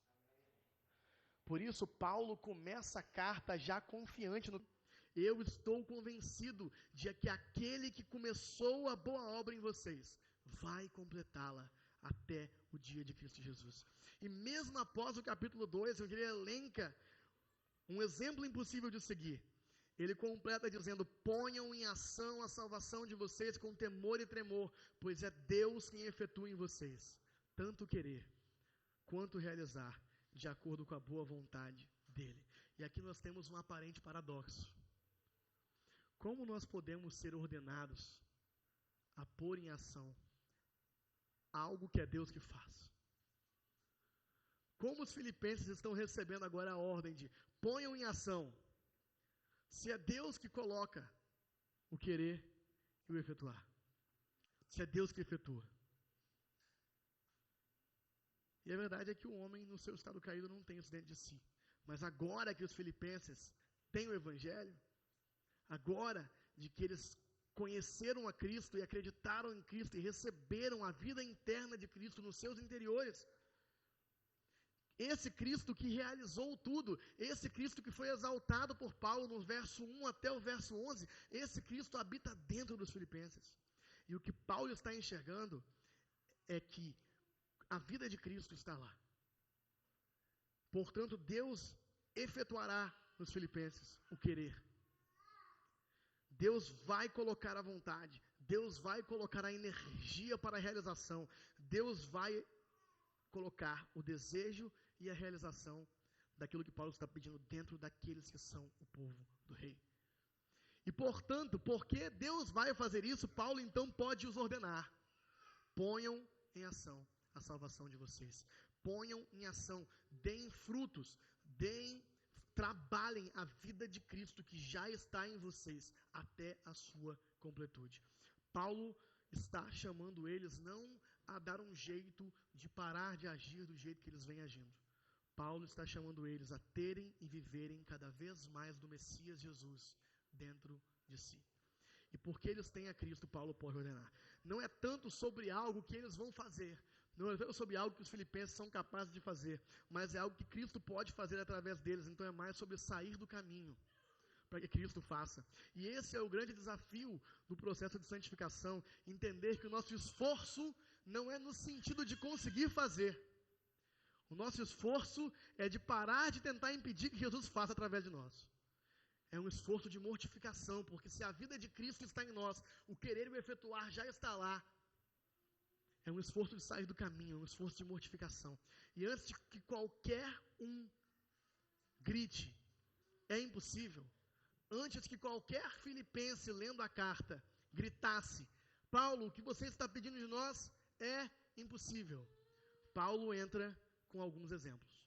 Por isso, Paulo começa a carta já confiante no... Eu estou convencido de que aquele que começou a boa obra em vocês vai completá-la até o dia de Cristo Jesus. E mesmo após o capítulo 2, onde ele elenca um exemplo impossível de seguir, ele completa dizendo: ponham em ação a salvação de vocês com temor e tremor, pois é Deus quem efetua em vocês, tanto querer quanto realizar, de acordo com a boa vontade dele. E aqui nós temos um aparente paradoxo. Como nós podemos ser ordenados a pôr em ação algo que é Deus que faz? Como os filipenses estão recebendo agora a ordem de ponham em ação, se é Deus que coloca o querer e o efetuar? Se é Deus que efetua. E a verdade é que o homem, no seu estado caído, não tem isso dentro de si. Mas agora que os filipenses têm o Evangelho, agora de que eles conheceram a Cristo e acreditaram em Cristo e receberam a vida interna de Cristo nos seus interiores, esse Cristo que realizou tudo, esse Cristo que foi exaltado por Paulo no verso 1 até o verso 11, esse Cristo habita dentro dos filipenses. E o que Paulo está enxergando é que a vida de Cristo está lá. Portanto, Deus efetuará nos filipenses o querer. Deus vai colocar a vontade. Deus vai colocar a energia para a realização. Deus vai colocar o desejo e a realização daquilo que Paulo está pedindo dentro daqueles que são o povo do rei. E, portanto, porque Deus vai fazer isso, Paulo então pode os ordenar. Ponham em ação a salvação de vocês. Ponham em ação, deem frutos, trabalhem a vida de Cristo que já está em vocês até a sua completude. Paulo está chamando eles não a dar um jeito de parar de agir do jeito que eles vêm agindo. Paulo está chamando eles a terem e viverem cada vez mais do Messias Jesus dentro de si. E porque eles têm a Cristo, Paulo pode ordenar. Não é tanto sobre algo que eles vão fazer, não é tanto sobre algo que os filipenses são capazes de fazer, mas é algo que Cristo pode fazer através deles. Então é mais sobre sair do caminho, para que Cristo faça. E esse é o grande desafio do processo de santificação, entender que o nosso esforço não é no sentido de conseguir fazer. O nosso esforço é de parar de tentar impedir que Jesus faça através de nós. É um esforço de mortificação, porque se a vida de Cristo está em nós, o querer e o efetuar já está lá. É um esforço de sair do caminho, é um esforço de mortificação. E antes de que qualquer um grite, é impossível. Antes que qualquer filipense lendo a carta gritasse, Paulo, o que você está pedindo de nós é impossível. Paulo entra com alguns exemplos.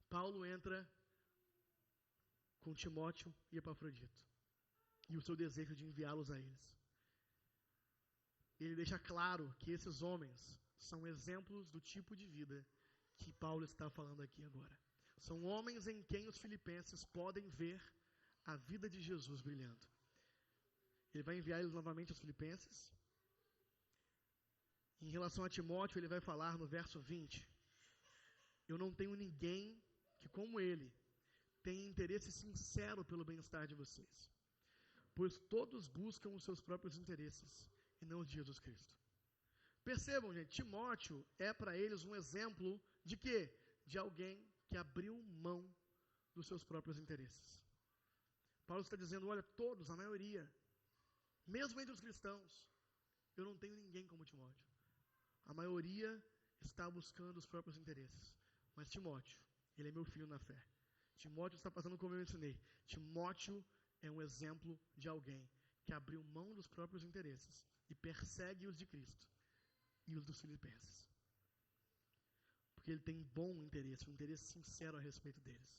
Paulo entra com Timóteo e Epafrodito e o seu desejo de enviá-los a eles. Ele deixa claro que esses homens são exemplos do tipo de vida que Paulo está falando aqui agora. São homens em quem os filipenses podem ver a vida de Jesus brilhando. Ele vai enviar eles novamente aos filipenses. Em relação a Timóteo, ele vai falar no verso 20: eu não tenho ninguém que, como ele, tenha interesse sincero pelo bem-estar de vocês, pois todos buscam os seus próprios interesses e não os de Jesus Cristo. Percebam, gente, Timóteo é para eles um exemplo de quê? De alguém que abriu mão dos seus próprios interesses. Paulo está dizendo, olha, todos, a maioria, mesmo entre os cristãos, eu não tenho ninguém como Timóteo. A maioria está buscando os próprios interesses. Mas Timóteo, ele é meu filho na fé. Timóteo está passando como eu ensinei. Timóteo é um exemplo de alguém que abriu mão dos próprios interesses e persegue os de Cristo e os dos filipenses. Porque ele tem bom interesse, um interesse sincero a respeito deles.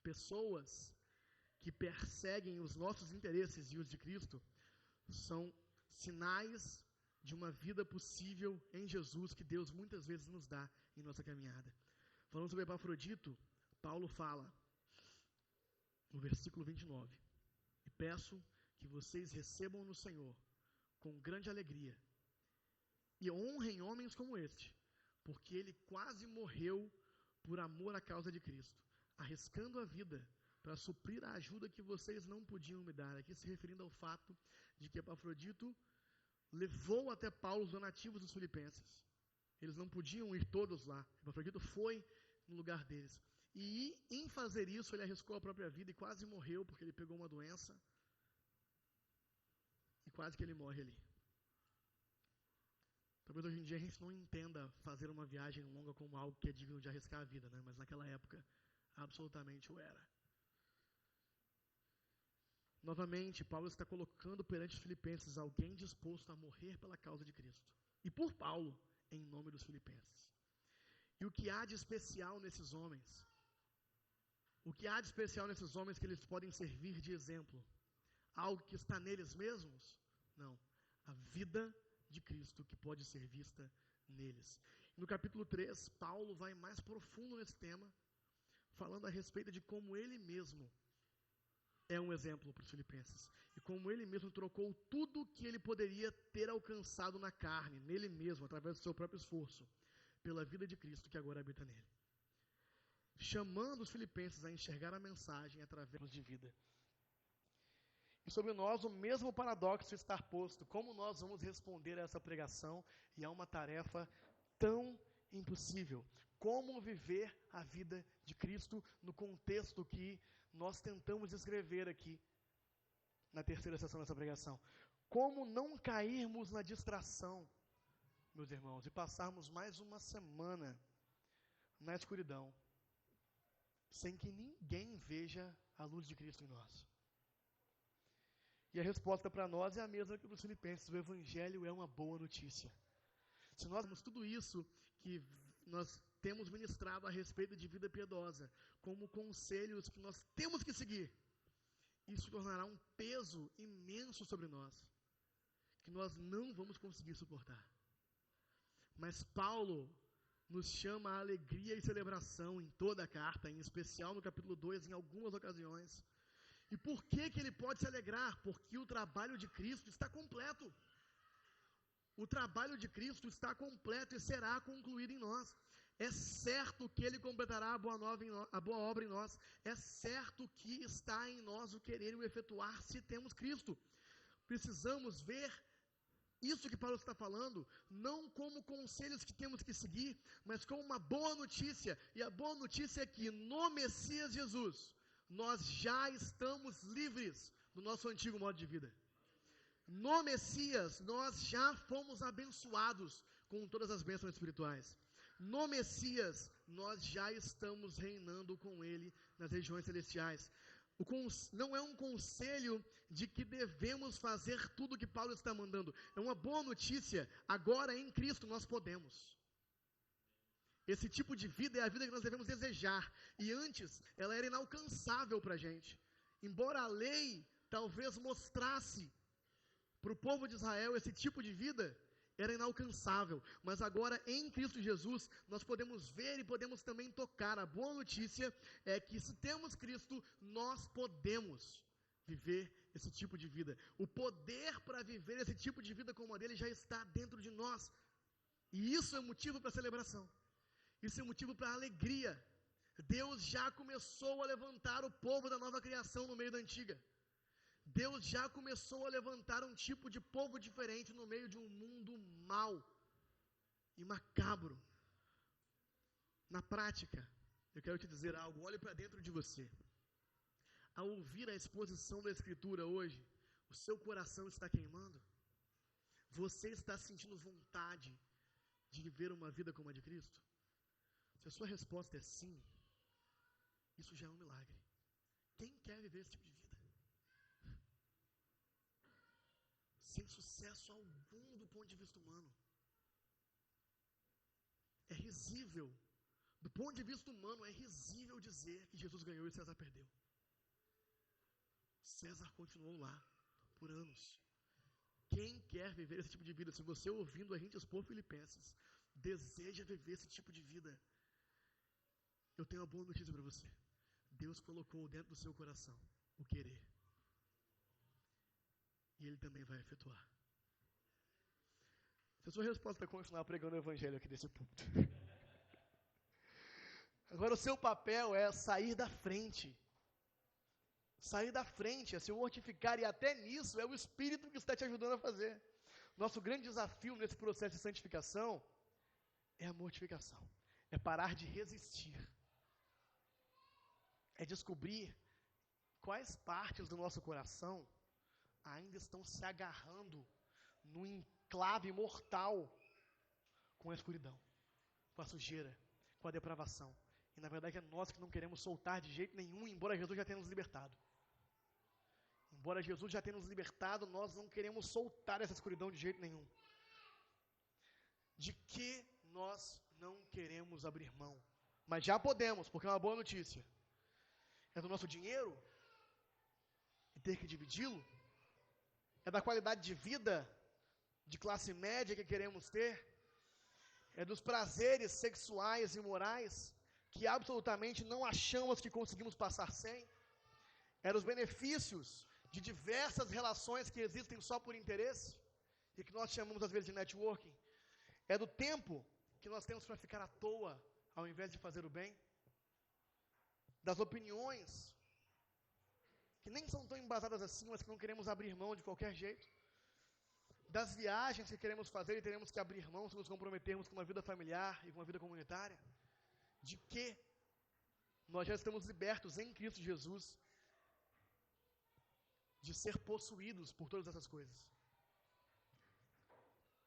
Pessoas que perseguem os nossos interesses e os de Cristo são sinais de uma vida possível em Jesus que Deus muitas vezes nos dá em nossa caminhada. Falando sobre Epafrodito, Paulo fala no versículo 29: e peço que vocês recebam no Senhor com grande alegria e honrem homens como este, porque ele quase morreu por amor à causa de Cristo, arriscando a vida para suprir a ajuda que vocês não podiam me dar. Aqui se referindo ao fato de que Epafrodito levou até Paulo os donativos dos filipenses. Eles não podiam ir todos lá. Epafrodito foi no lugar deles. E em fazer isso, ele arriscou a própria vida e quase morreu, porque ele pegou uma doença. E quase que ele morre ali. Talvez hoje em dia a gente não entenda fazer uma viagem longa como algo que é digno de arriscar a vida, né? Mas naquela época, absolutamente o era. Novamente, Paulo está colocando perante os filipenses alguém disposto a morrer pela causa de Cristo. E por Paulo, em nome dos filipenses. E o que há de especial nesses homens? O que há de especial nesses homens que eles podem servir de exemplo? Algo que está neles mesmos? Não. A vida de Cristo que pode ser vista neles. No capítulo 3, Paulo vai mais profundo nesse tema, falando a respeito de como ele mesmo é um exemplo para os filipenses. E como ele mesmo trocou tudo que ele poderia ter alcançado na carne, nele mesmo, através do seu próprio esforço, pela vida de Cristo que agora habita nele. Chamando os filipenses a enxergar a mensagem através de vida. E sobre nós o mesmo paradoxo está posto. Como nós vamos responder a essa pregação e a uma tarefa tão impossível? Como viver a vida de Cristo no contexto que nós tentamos descrever aqui? na terceira sessão dessa pregação. Como não cairmos na distração, meus irmãos, e passarmos mais uma semana na escuridão, sem que ninguém veja a luz de Cristo em nós. E a resposta para nós é a mesma que dos Filipenses: o Evangelho é uma boa notícia. Se nós temos tudo isso que nós temos ministrado a respeito de vida piedosa, como conselhos que nós temos que seguir, isso tornará um peso imenso sobre nós, que nós não vamos conseguir suportar. Mas Paulo nos chama a alegria e celebração em toda a carta, em especial no capítulo 2, em algumas ocasiões. E por que ele pode se alegrar? Porque o trabalho de Cristo está completo. O trabalho de Cristo está completo e será concluído em nós. É certo que Ele completará a boa obra em nós. É certo que está em nós o querer e o efetuar se temos Cristo. Precisamos ver isso que Paulo está falando, não como conselhos que temos que seguir, mas como uma boa notícia. E a boa notícia é que no Messias Jesus, nós já estamos livres do nosso antigo modo de vida. No Messias, nós já fomos abençoados com todas as bênçãos espirituais. No Messias, nós já estamos reinando com Ele nas regiões celestiais. Não é um conselho de que devemos fazer tudo o que Paulo está mandando. É uma boa notícia. Agora, em Cristo, nós podemos. Esse tipo de vida é a vida que nós devemos desejar. E antes, ela era inalcançável para a gente. Embora a lei talvez mostrasse para o povo de Israel esse tipo de vida, era inalcançável. Mas agora, em Cristo Jesus, nós podemos ver e podemos também tocar. A boa notícia é que, se temos Cristo, nós podemos viver esse tipo de vida. O poder para viver esse tipo de vida como a dele já está dentro de nós. E isso é motivo para celebração. Isso é motivo para alegria. Deus já começou a levantar o povo da nova criação no meio da antiga. Deus já começou a levantar um tipo de povo diferente no meio de um mundo mau e macabro. Na prática, eu quero te dizer algo: olhe para dentro de você. Ao ouvir a exposição da Escritura hoje, o seu coração está queimando? Você está sentindo vontade de viver uma vida como a de Cristo? Se a sua resposta é sim, isso já é um milagre. Quem quer viver esse tipo de vida? Sem sucesso algum do ponto de vista humano. É risível. Do ponto de vista humano, é risível dizer que Jesus ganhou e César perdeu. César continuou lá por anos. Quem quer viver esse tipo de vida? Se você, ouvindo a gente expor Filipenses, deseja viver esse tipo de vida, eu tenho uma boa notícia para você. Deus colocou dentro do seu coração o querer. E Ele também vai efetuar. Se a sua resposta é continuar pregando o Evangelho aqui desse ponto. Agora o seu papel é sair da frente. Sair da frente, é se mortificar, e até nisso é o Espírito que está te ajudando a fazer. Nosso grande desafio nesse processo de santificação é a mortificação. É parar de resistir. É descobrir quais partes do nosso coração ainda estão se agarrando no enclave mortal com a escuridão, com a sujeira, com a depravação. E na verdade é nós que não queremos soltar de jeito nenhum, embora Jesus já tenha nos libertado. Embora Jesus já tenha nos libertado, nós não queremos soltar essa escuridão de jeito nenhum. De que nós não queremos abrir mão? Mas já podemos, porque é uma boa notícia. É do nosso dinheiro? E ter que dividi-lo? É da qualidade de vida de classe média que queremos ter? É dos prazeres sexuais e morais que absolutamente não achamos que conseguimos passar sem? É dos benefícios de diversas relações que existem só por interesse e que nós chamamos às vezes de networking? É do tempo que nós temos para ficar à toa ao invés de fazer o bem? Das opiniões que nem são tão embasadas assim, mas que não queremos abrir mão de qualquer jeito? Das viagens que queremos fazer e teremos que abrir mão se nos comprometermos com uma vida familiar e com uma vida comunitária? De que nós já estamos libertos em Cristo Jesus? de ser possuídos por todas essas coisas.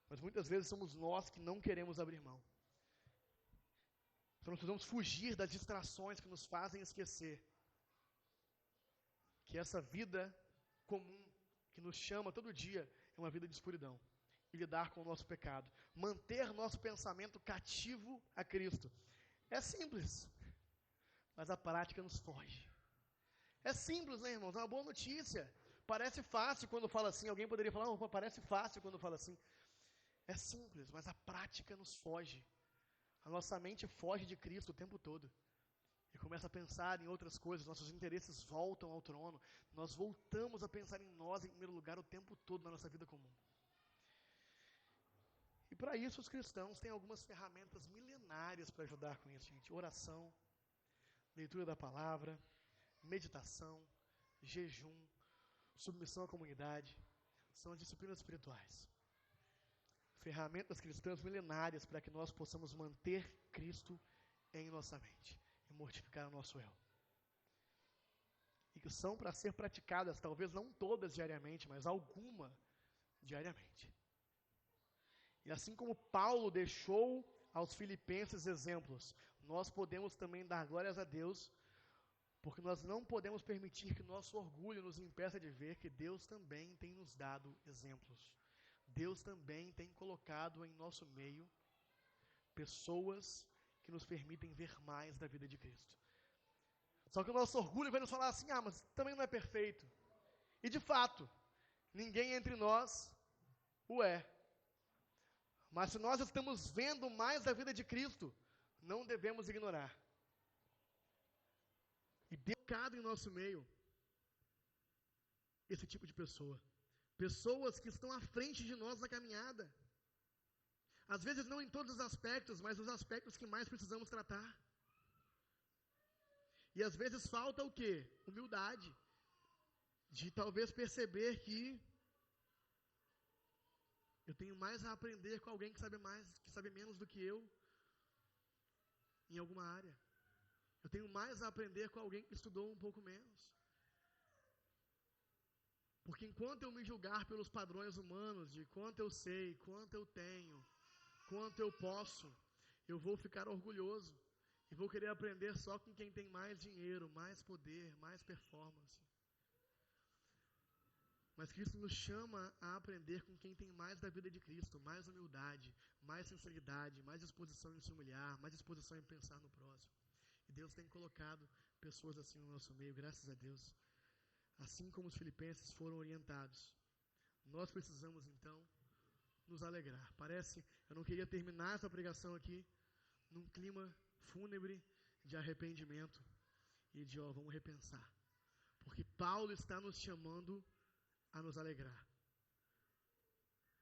Mas muitas vezes somos nós que não queremos abrir mão. Então nós precisamos fugir das distrações que nos fazem esquecer que essa vida comum, que nos chama todo dia, é uma vida de escuridão. E lidar com o nosso pecado. Manter nosso pensamento cativo a Cristo. É simples, mas a prática nos foge. É simples, né, irmãos? É uma boa notícia. Parece fácil quando fala assim. Alguém poderia falar, oh, parece fácil quando fala assim. É simples, mas a prática nos foge. A nossa mente foge de Cristo o tempo todo. E começa a pensar em outras coisas. Nossos interesses voltam ao trono. Nós voltamos a pensar em nós em primeiro lugar o tempo todo na nossa vida comum. E para isso os cristãos têm algumas ferramentas milenárias para ajudar com isso, gente. Oração, leitura da palavra, meditação, jejum, submissão à comunidade. São as disciplinas espirituais. Ferramentas cristãs milenárias para que nós possamos manter Cristo em nossa mente e mortificar o nosso eu. E que são para ser praticadas, talvez não todas diariamente, mas alguma diariamente. E assim como Paulo deixou aos filipenses exemplos, nós podemos também dar glórias a Deus, porque nós não podemos permitir que nosso orgulho nos impeça de ver que Deus também tem nos dado exemplos. Deus também tem colocado em nosso meio pessoas que nos permitem ver mais da vida de Cristo. Só que o nosso orgulho vai nos falar assim, mas também não é perfeito. E de fato, ninguém entre nós o é. Mas se nós estamos vendo mais da vida de Cristo, não devemos ignorar. E dedicado em nosso meio, esse tipo de pessoa. Pessoas que estão à frente de nós na caminhada. Às vezes não em todos os aspectos, mas nos aspectos que mais precisamos tratar. E às vezes falta o quê? Humildade. De talvez perceber que eu tenho mais a aprender com alguém que sabe mais, que sabe menos do que eu, em alguma área. Eu tenho mais a aprender com alguém que estudou um pouco menos. Porque enquanto eu me julgar pelos padrões humanos, de quanto eu sei, quanto eu tenho, quanto eu posso, eu vou ficar orgulhoso. E vou querer aprender só com quem tem mais dinheiro, mais poder, mais performance. Mas Cristo nos chama a aprender com quem tem mais da vida de Cristo, mais humildade, mais sinceridade, mais disposição em se humilhar, mais disposição em pensar no próximo. E Deus tem colocado pessoas assim no nosso meio, graças a Deus. Assim como os filipenses foram orientados. Nós precisamos, então, nos alegrar. Eu não queria terminar essa pregação aqui num clima fúnebre de arrependimento e de, vamos repensar. Porque Paulo está nos chamando a nos alegrar.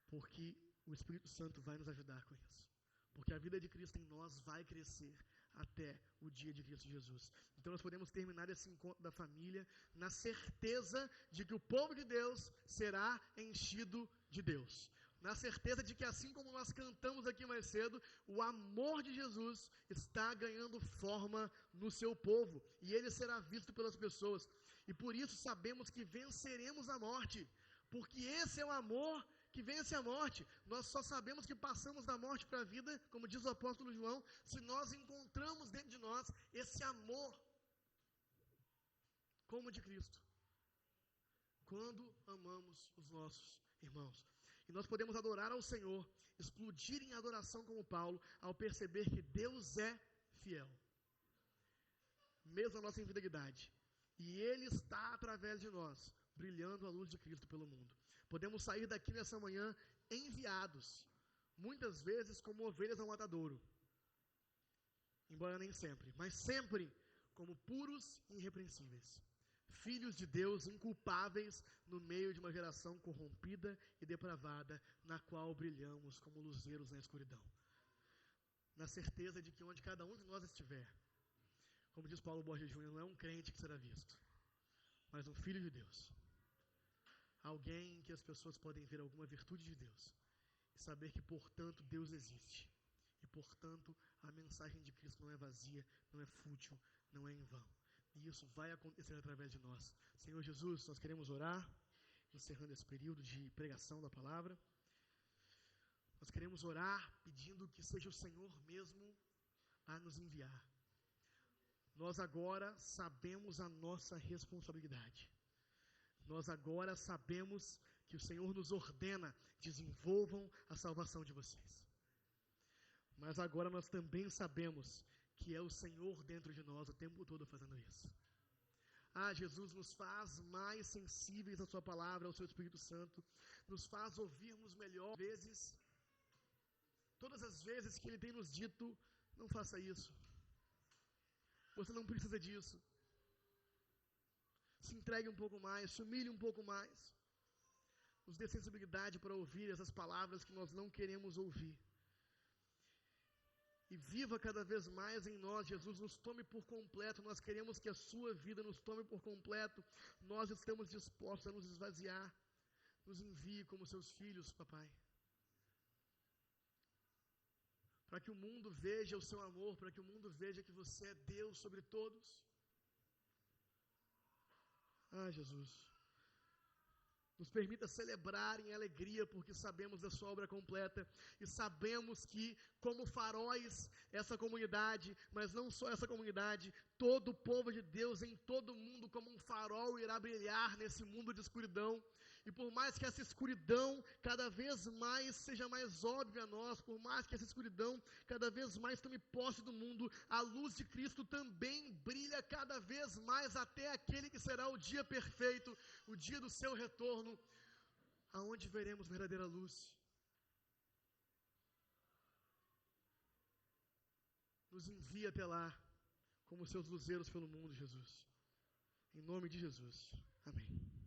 Porque o Espírito Santo vai nos ajudar com isso. Porque a vida de Cristo em nós vai crescer até o dia de Cristo Jesus. Então nós podemos terminar esse encontro da família na certeza de que o povo de Deus será enchido de Deus. Na certeza de que assim como nós cantamos aqui mais cedo, o amor de Jesus está ganhando forma no seu povo. E ele será visto pelas pessoas. E por isso sabemos que venceremos a morte. Porque esse é o amor que vence a morte. Nós só sabemos que passamos da morte para a vida, como diz o apóstolo João, se nós encontramos dentro de nós esse amor como de Cristo. Quando amamos os nossos irmãos. E nós podemos adorar ao Senhor, explodir em adoração como Paulo, ao perceber que Deus é fiel. Mesmo a nossa infidelidade. E Ele está através de nós, brilhando a luz de Cristo pelo mundo. Podemos sair daqui nessa manhã enviados, muitas vezes como ovelhas ao matadouro. Embora nem sempre, mas sempre como puros e irrepreensíveis. Filhos de Deus inculpáveis no meio de uma geração corrompida e depravada, na qual brilhamos como luzeiros na escuridão. Na certeza de que onde cada um de nós estiver, como diz Paulo Borges Júnior, não é um crente que será visto, mas um filho de Deus. Alguém em que as pessoas podem ver alguma virtude de Deus e saber que, portanto, Deus existe. E, portanto, a mensagem de Cristo não é vazia, não é fútil, não é em vão. E isso vai acontecer através de nós. Senhor Jesus, nós queremos orar, encerrando esse período de pregação da palavra. Nós queremos orar pedindo que seja o Senhor mesmo a nos enviar. Nós agora sabemos a nossa responsabilidade. Nós agora sabemos que o Senhor nos ordena, desenvolvam a salvação de vocês. Mas agora nós também sabemos que é o Senhor dentro de nós o tempo todo fazendo isso. Jesus, nos faz mais sensíveis à sua palavra, ao seu Espírito Santo, nos faz ouvirmos melhor todas as vezes que Ele tem nos dito, não faça isso, você não precisa disso, se entregue um pouco mais, se humilhe um pouco mais, nos dê sensibilidade para ouvir essas palavras que nós não queremos ouvir, e viva cada vez mais em nós. Jesus, nos tome por completo. Nós queremos que a sua vida nos tome por completo. Nós estamos dispostos a nos esvaziar. Nos envie como seus filhos, papai, para que o mundo veja o seu amor, para que o mundo veja que você é Deus sobre todos. Jesus, nos permita celebrar em alegria, porque sabemos da sua obra completa, e sabemos que, como faróis, essa comunidade, mas não só essa comunidade, todo o povo de Deus em todo o mundo, como um farol, irá brilhar nesse mundo de escuridão. E por mais que essa escuridão cada vez mais seja mais óbvia a nós, por mais que essa escuridão cada vez mais tome posse do mundo, a luz de Cristo também brilha cada vez mais até aquele que será o dia perfeito, o dia do seu retorno, aonde veremos verdadeira luz. Nos envia até lá, como seus luzeiros pelo mundo, Jesus. Em nome de Jesus. Amém.